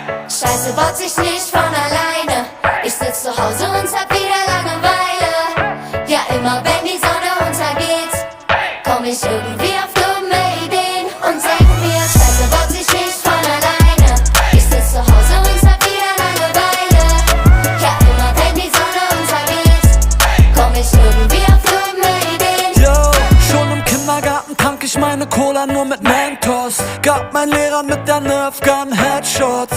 Scheiße baut sich nicht von alleine. Ich sitz zu Hause und hab wieder Langeweile. Ja, immer wenn die Sonne untergeht, komm ich irgendwie auf dumme Ideen und denk mir, Scheiße baut sich nicht von alleine. Ich sitz zu Hause und hab wieder Langeweile. Ja, immer wenn die Sonne untergeht, komm ich irgendwie auf dumme Ideen. Yo, schon im Kindergarten trank ich meine Cola nur mit Mentos. Gab mein Lehrer mit der Nerf Gun Headshot.